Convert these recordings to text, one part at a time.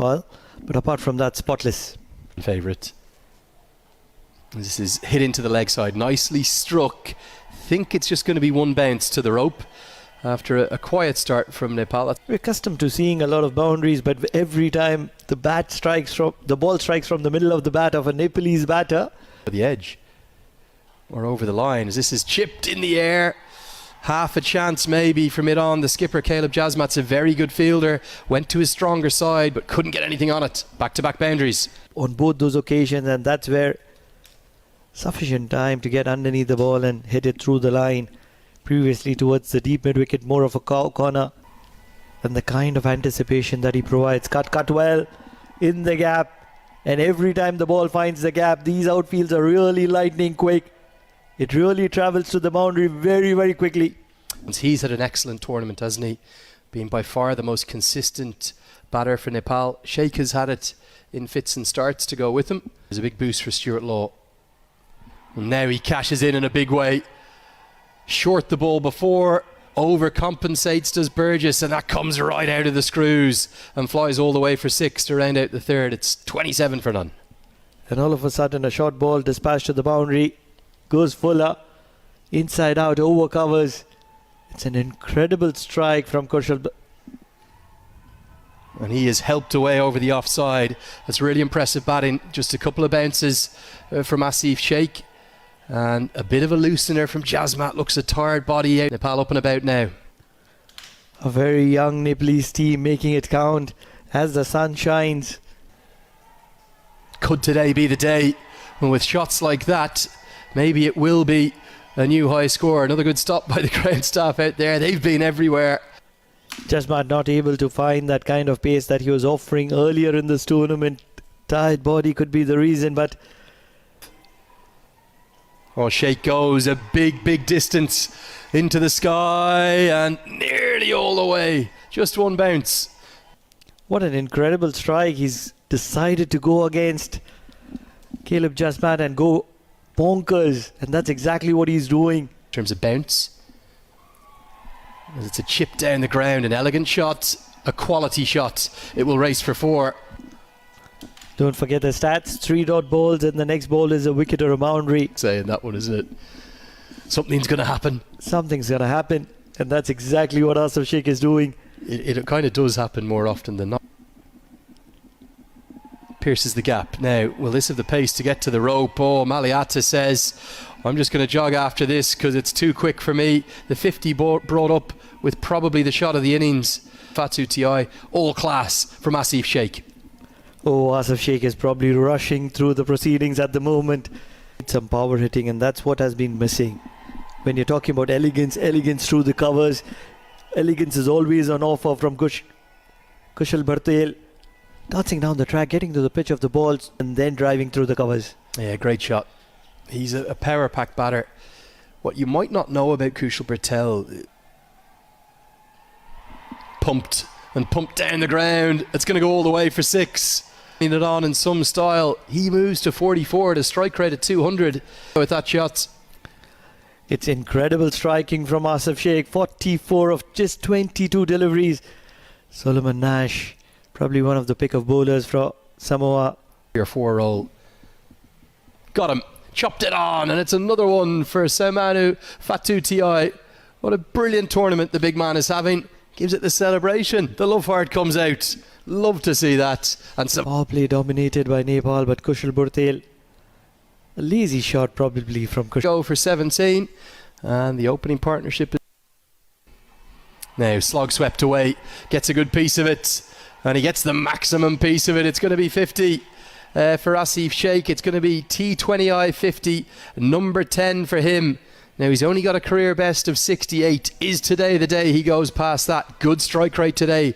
Nepal, but apart from that, spotless. Favourite. This is hit into the leg side, nicely struck. Think it's just going to be one bounce to the rope after a quiet start from Nepal. We're accustomed to seeing a lot of boundaries, but every time the ball strikes from the middle of the bat of a Nepalese batter, The edge or over the line as this is chipped in the air. Half a chance maybe from it on. The skipper Caleb Jasmat's a very good fielder, went to his stronger side but couldn't get anything on it. Back-to-back boundaries on both those occasions, and that's where sufficient time to get underneath the ball and hit it through the line. Previously towards the deep mid-wicket, more of a corner, and the kind of anticipation that he provides. Cut well in the gap, and every time the ball finds the gap, these outfields are really lightning quick. It really travels to the boundary very, very quickly. He's had an excellent tournament, hasn't he? Being by far the most consistent batter for Nepal. Sheikh has had it in fits and starts to go with him. There's a big boost for Stuart Law. And now he cashes in a big way. Short the ball before, overcompensates does Burgess, and that comes right out of the screws and flies all the way for 6 to round out the third. It's 27 for none. And all of a sudden a short ball dispatched to the boundary, goes fuller, inside out, over covers. It's an incredible strike from Kushal. And he is helped away over the offside. That's really impressive batting. Just a couple of bounces from Asif Sheikh. And a bit of a loosener from Jasmat. Looks a tired body out. Nepal up and about now. A very young Nepalese team making it count as the sun shines. Could today be the day? And with shots like that, maybe it will be a new high score. Another good stop by the ground staff out there. They've been everywhere. Jasmat not able to find that kind of pace that he was offering earlier in this tournament. Tired body could be the reason, but Sheikh goes a big distance into the sky and nearly all the way. Just one bounce. What an incredible strike. He's decided to go against Caleb Jasmat and go bonkers, and that's exactly what he's doing. In terms of bounce, as it's a chip down the ground, an elegant shot, a quality shot. It will race for 4. Don't forget the stats, 3 dot balls, and the next ball is a wicket or a boundary. Saying that one, isn't it? Something's going to happen. Something's going to happen, and that's exactly what Asif Sheikh is doing. It kind of does happen more often than not. Pierces the gap. Now, will this have the pace to get to the rope? Maliata says, I'm just going to jog after this because it's too quick for me. The 50 brought up with probably the shot of the innings. Fatu Ti, all class from Asif Sheikh. Asif Sheikh is probably rushing through the proceedings at the moment. Some power hitting, and that's what has been missing. When you're talking about elegance through the covers, elegance is always on offer from Kushal Bhartel. Dancing down the track, getting to the pitch of the balls, and then driving through the covers. Yeah, great shot. He's a power-packed batter. What you might not know about Kushal Bhartel, pumped down the ground. It's going to go all the way for 6. It on in some style. He moves to 44 to strike rate at 200 with that shot. It's incredible striking from Asif Sheikh. 44 of just 22 deliveries. Solomon Nash, probably one of the pick of bowlers from Samoa. 4 roll. Got him. Chopped it on, and it's another one for Saumanu Fatu Ti. What a brilliant tournament the big man is having. Gives it the celebration. The love heart comes out. Love to see that. And some all play dominated by Nepal, but Kushal Bhartel, a lazy shot probably from Kushal. Go for 17, and the opening partnership is now slog swept away. Gets a good piece of it, and he gets the maximum piece of it. It's going to be 50 for Asif Sheikh. It's going to be T20I 50, number 10 for him. Now he's only got a career best of 68. Is today the day he goes past that? Good strike rate today.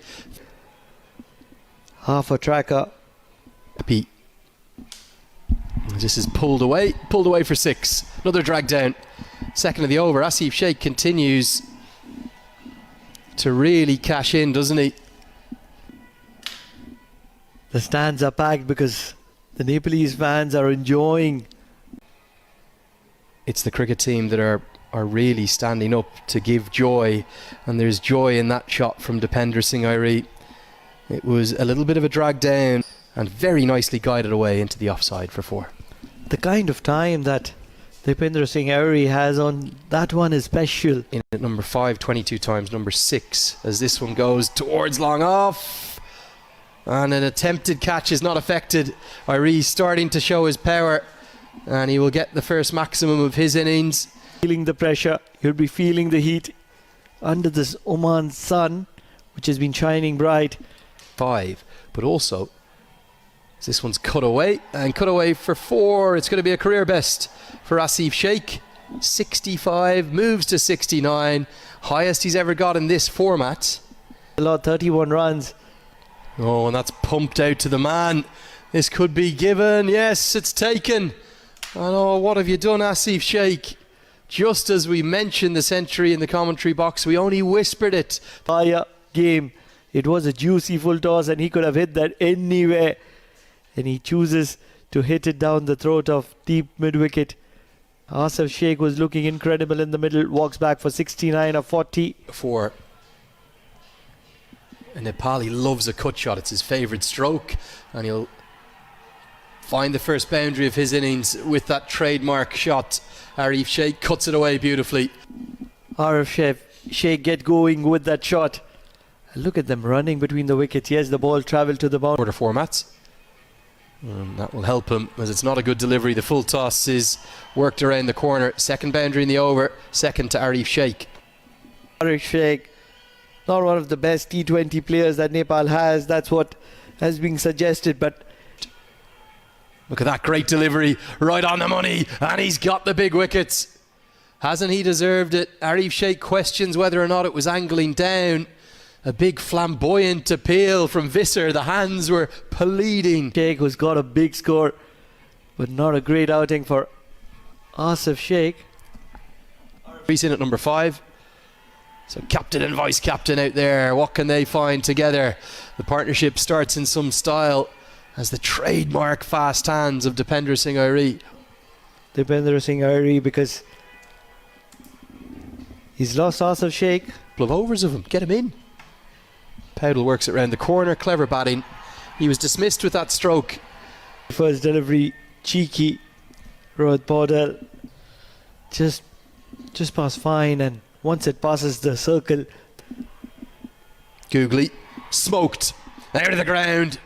Half a tracker. Pete. This is pulled away for 6. Another drag down. Second of the over. Asif Sheikh continues to really cash in, doesn't he? The stands are packed because the Nepalese fans are enjoying. It's the cricket team that are really standing up to give joy, and there's joy in that shot from Dipender Singh Airi. It was a little bit of a drag down and very nicely guided away into the offside for 4. The kind of time that Dipendra Singh Auri has on that one is special. In at number 5, 22 times, number 6, as this one goes towards long off. And an attempted catch is not affected. Irie starting to show his power, and he will get the first maximum of his innings. Feeling the pressure, you'll be feeling the heat under this Oman sun, which has been shining bright. 5, but also this one's cut away, and cut away for 4. It's going to be a career best for Asif Sheikh. 65, moves to 69, highest he's ever got in this format. 31 runs. Oh, and that's pumped out to the man. This could be given. Yes, it's taken. And oh, what have you done, Asif Sheikh? Just as we mentioned the century in the commentary box, we only whispered it. Fire game. It was a juicy full toss and he could have hit that anywhere. And he chooses to hit it down the throat of deep mid-wicket. Asif Sheikh was looking incredible in the middle. Walks back for 69 or 40. 4. And Nepali loves a cut shot. It's his favourite stroke. And he'll find the first boundary of his innings with that trademark shot. Arif Sheikh cuts it away beautifully. Arif Sheikh get going with that shot. Look at them running between the wickets. Yes, the ball travelled to the boundary. Order formats. That will help him, as it's not a good delivery. The full toss is worked around the corner. Second boundary in the over. Second to Arif Sheikh. Arif Sheikh, not one of the best T20 players that Nepal has. That's what has been suggested. But look at that great delivery, right on the money, and he's got the big wickets. Hasn't he deserved it? Arif Sheikh questions whether or not it was angling down. A big flamboyant appeal from Visser. The hands were pleading. Sheikh who's got a big score, but not a great outing for Asif Sheikh. He's in at number 5. So captain and vice captain out there. What can they find together? The partnership starts in some style as the trademark fast hands of Dipendra Singh Auri. Dipendra Singh Auri, because he's lost Asif Sheikh. Couple of overs of him. Get him in. Powdell works it round the corner. Clever batting. He was dismissed with that stroke. First delivery, cheeky. Rohit Powdell just passed fine, and once it passes the circle, Googly smoked out of the ground.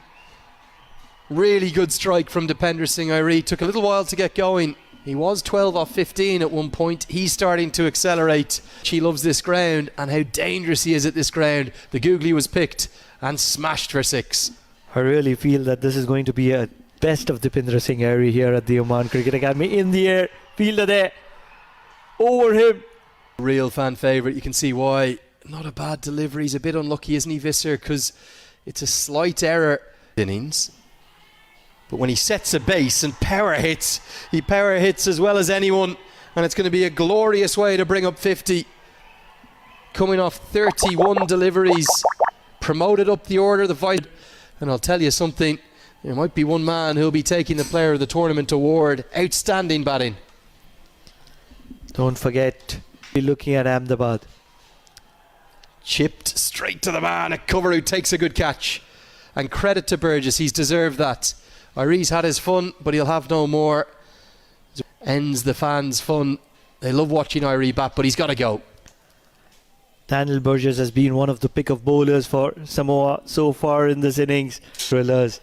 Really good strike from Dipendra Singh Auri. Took a little while to get going. He was 12 off 15 at one point. He's starting to accelerate. She loves this ground and how dangerous he is at this ground. The Googly was picked and smashed for 6. I really feel that this is going to be a best of Dipendra Singh Auri here at the Oman Cricket Academy. In the air, fielder there, over him. Real fan favourite. You can see why. Not a bad delivery. He's a bit unlucky, isn't he, Visser? Because it's a slight error. Innings. But when he sets a base and power hits, he power hits as well as anyone, and it's going to be a glorious way to bring up 50. Coming off 31 deliveries, promoted up the order, the fight. And I'll tell you something, there might be one man who'll be taking the Player of the Tournament award. Outstanding batting. Don't forget, we're looking at Ahmedabad. Chipped straight to the man, a cover who takes a good catch. And credit to Burgess, he's deserved that. Ari's had his fun, but he'll have no more. Ends the fans' fun. They love watching Irie bat, but he's got to go. Daniel Burgess has been one of the pick of bowlers for Samoa so far in this innings. Thrillers.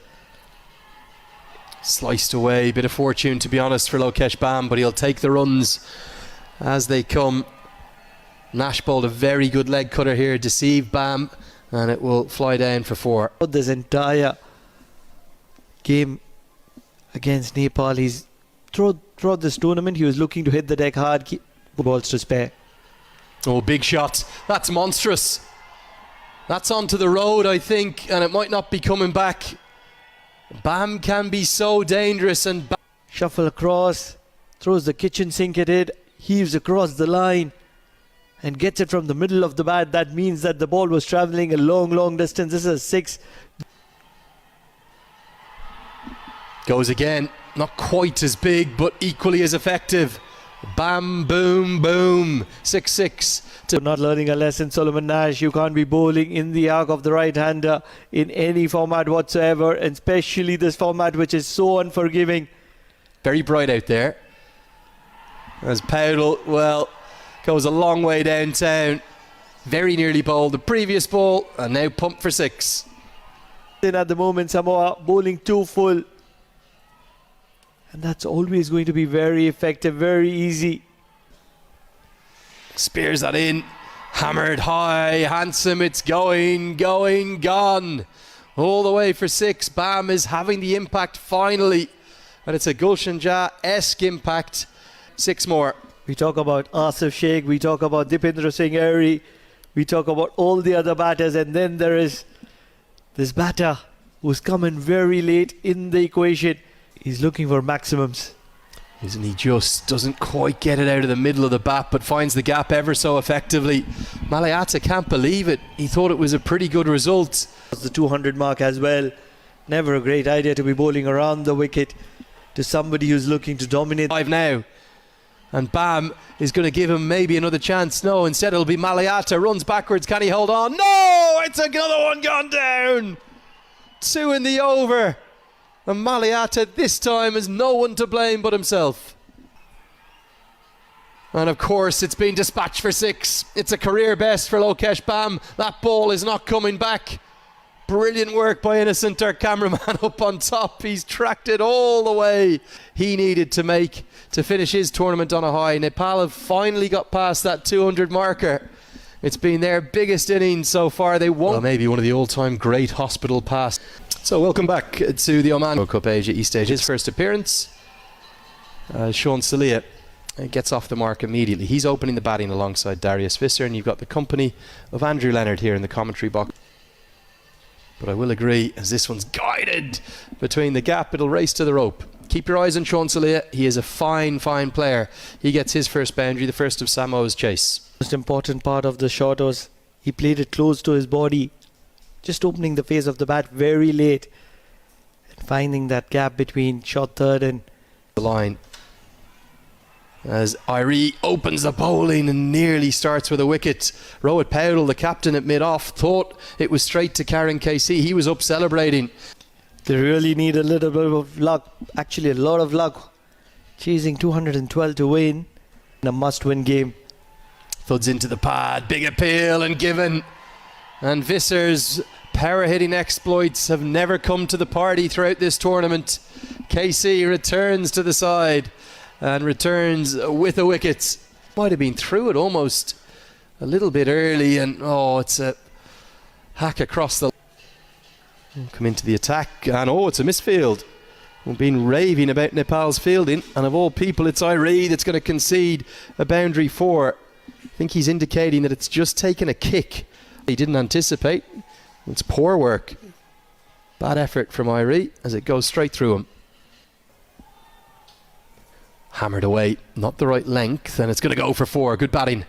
Sliced away, bit of fortune to be honest for Lokesh Bam, but he'll take the runs as they come. Nash bowled a very good leg cutter here, deceived Bam, and it will fly down for 4. This entire game against Nepal, he's throughout this tournament he was looking to hit the deck hard, keep balls to spare. Oh, big shot. That's monstrous. That's onto the road, I think, and it might not be coming back. Bam can be so dangerous. And shuffle across, throws the kitchen sink at it, heaves across the line and gets it from the middle of the bat. That means that the ball was travelling a long distance. This is a 6. Goes again, not quite as big but equally as effective. Bam, boom, boom. 6-6. You're not learning a lesson, Solomon Nash. You can't be bowling in the arc of the right-hander in any format whatsoever, and especially this format which is so unforgiving. Very bright out there. As Powell, well, goes a long way downtown. Very nearly bowled the previous ball and now pumped for 6. In at the moment, Samoa bowling too full. And that's always going to be very effective, very easy. Spears that in. Hammered high, handsome, it's going, gone. All the way for 6. Bam is having the impact finally. And it's a Gulshan Jah-esque impact. 6 more. We talk about Asif Sheikh, we talk about Dipendra Singh Airy, we talk about all the other batters, and then there is this batter who's come in very late in the equation. He's looking for maximums. Isn't he just? Doesn't quite get it out of the middle of the bat, but finds the gap ever so effectively. Malayata can't believe it. He thought it was a pretty good result. The 200 mark as well. Never a great idea to be bowling around the wicket to somebody who's looking to dominate. 5 now. And Bam is going to give him maybe another chance. No, instead it'll be Malayata. Runs backwards. Can he hold on? No! It's another one gone down. 2 in the over. And Malayata this time has no one to blame but himself. And of course it's been dispatched for 6. It's a career best for Lokesh Bam. That ball is not coming back. Brilliant work by Innocent, our cameraman, up on top. He's tracked it all the way he needed to make to finish his tournament on a high. Nepal have finally got past that 200 marker. It's been their biggest innings so far. They won. Well, maybe one of the all-time great hospital pass. So welcome back to the Oman World Cup Asia East Stage. His first appearance. Sean Salia gets off the mark immediately. He's opening the batting alongside Darius Visser, and you've got the company of Andrew Leonard here in the commentary box. But I will agree, as this one's guided between the gap, it'll race to the rope. Keep your eyes on Sean Salia. He is a fine player. He gets his first boundary, the first of Samoa's chase. Most important part of the shot was he played it close to his body, just opening the face of the bat very late and finding that gap between shot third and the line. As Irie opens the bowling and nearly starts with a wicket. Rohit Powell, the captain at mid-off, thought it was straight to Karen KC. He was up celebrating. They really need a little bit of luck, actually a lot of luck, chasing 212 to win in a must-win game. Thuds into the pad, big appeal and given. And Visser's power-hitting exploits have never come to the party throughout this tournament. KC returns to the side and returns with a wicket. Might have been through it almost a little bit early, and it's a hack across the... Come into the attack, and it's a misfield. We've been raving about Nepal's fielding, and of all people it's Irie that's going to concede a boundary 4. I think he's indicating that it's just taken a kick he didn't anticipate. It's poor work. Bad effort from Irie as it goes straight through him. Hammered away, not the right length, and it's going to go for 4. Good batting.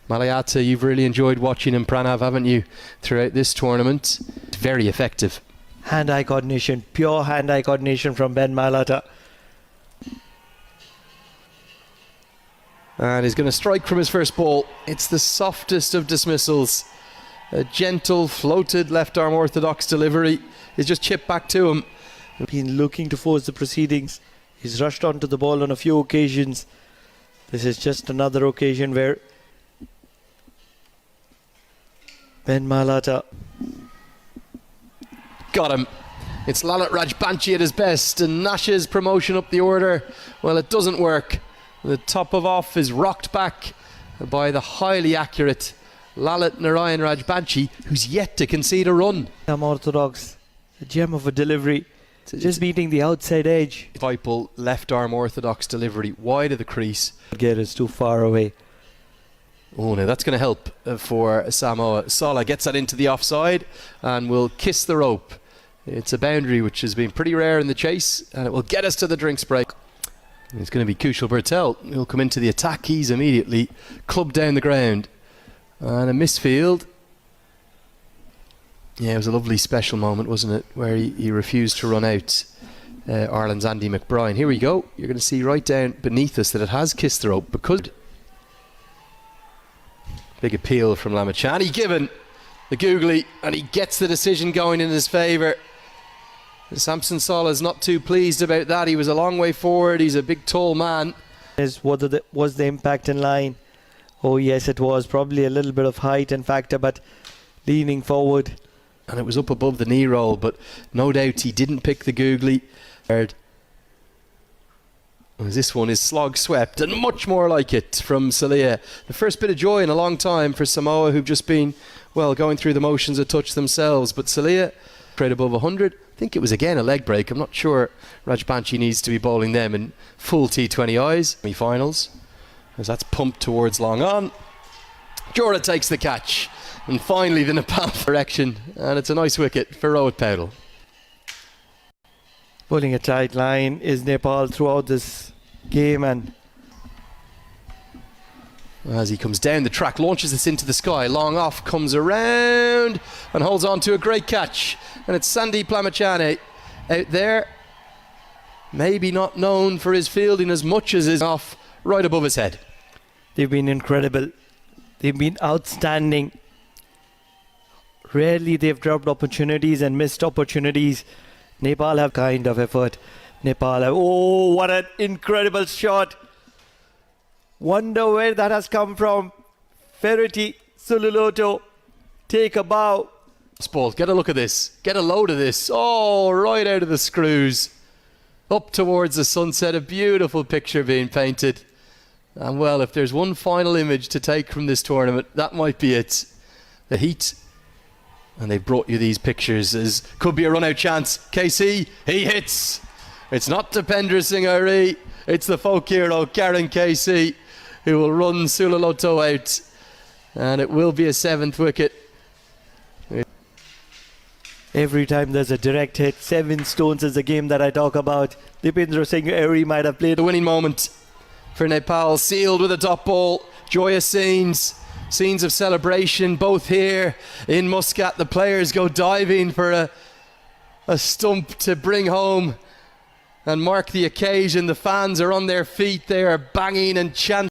Malayata, you've really enjoyed watching him, Pranav, haven't you, throughout this tournament? Very effective. Hand-eye coordination, pure hand-eye coordination from Ben Malayata. And he's going to strike from his first ball. It's the softest of dismissals. A gentle, floated left-arm orthodox delivery is just chipped back to him. Been looking to force the proceedings. He's rushed onto the ball on a few occasions. This is just another occasion where Ben Malayata got him. It's Lalit Rajbanshi at his best, and Nash's promotion up the order, well, it doesn't work. The top of off is rocked back by the highly accurate Lalit Narayan Rajbanshi, who's yet to concede a run. Orthodox, a gem of a delivery. Just beating the outside edge. Vipal left arm orthodox delivery wide of the crease. Get is too far away. Oh, now that's going to help for Samoa. Sala gets that into the offside and will kiss the rope. It's a boundary which has been pretty rare in the chase, and it will get us to the drinks break. It's going to be Kushal Bertel. He'll come into the attack. He's immediately clubbed down the ground. And a misfield. Yeah, it was a lovely special moment, wasn't it, where he refused to run out. Ireland's Andy McBride. Here we go. You're going to see right down beneath us that it has kissed the rope because big appeal from Lamachani given the googly, and he gets the decision going in his favour. Samson Sala is not too pleased about that. He was a long way forward. He's a big tall man. Was the impact in line? Oh yes, it was. Probably a little bit of height and factor, but leaning forward. And it was up above the knee roll, but no doubt he didn't pick the googly. This one is slog swept and much more like it from Salia. The first bit of joy in a long time for Samoa, who've just been, well, going through the motions a touch themselves. But Salia, straight above 100. I think it was again a leg break. I'm not sure Rajbanshi needs to be bowling them in full T20Is. Semi-finals, as that's pumped towards long on. Jora takes the catch. And finally the Nepal direction. And it's a nice wicket for Rohit Paudel. Bowling a tight line is Nepal throughout this game, and as he comes down the track, launches this into the sky, long off, comes around and holds on to a great catch. And it's Sandeep Lamachani out there, maybe not known for his fielding as much as his off right above his head. They've been incredible. They've been outstanding. Rarely they've dropped opportunities and missed opportunities. Nepal have kind of effort. Nepal have, oh, what an incredible shot. Wonder where that has come from. Ferretti, Sululoto, take a bow. Ball, get a look at this. Get a load of this. Oh, right out of the screws. Up towards the sunset. A beautiful picture being painted. And well, if there's one final image to take from this tournament, that might be it. The heat. And they've brought you these pictures as could be a run out chance. KC, he hits. It's not Dipendra Singh Ari. It's the folk hero, Karen KC, who will run Sulaloto out. And it will be a 7th wicket. Every time there's a direct hit, 7 stones is the game that I talk about. Dipendra Singh Ari might have played the winning moment for Nepal, sealed with a top ball. Joyous scenes of celebration, both here in Muscat. The players go diving for a stump to bring home and mark the occasion. The fans are on their feet, they are banging and chanting.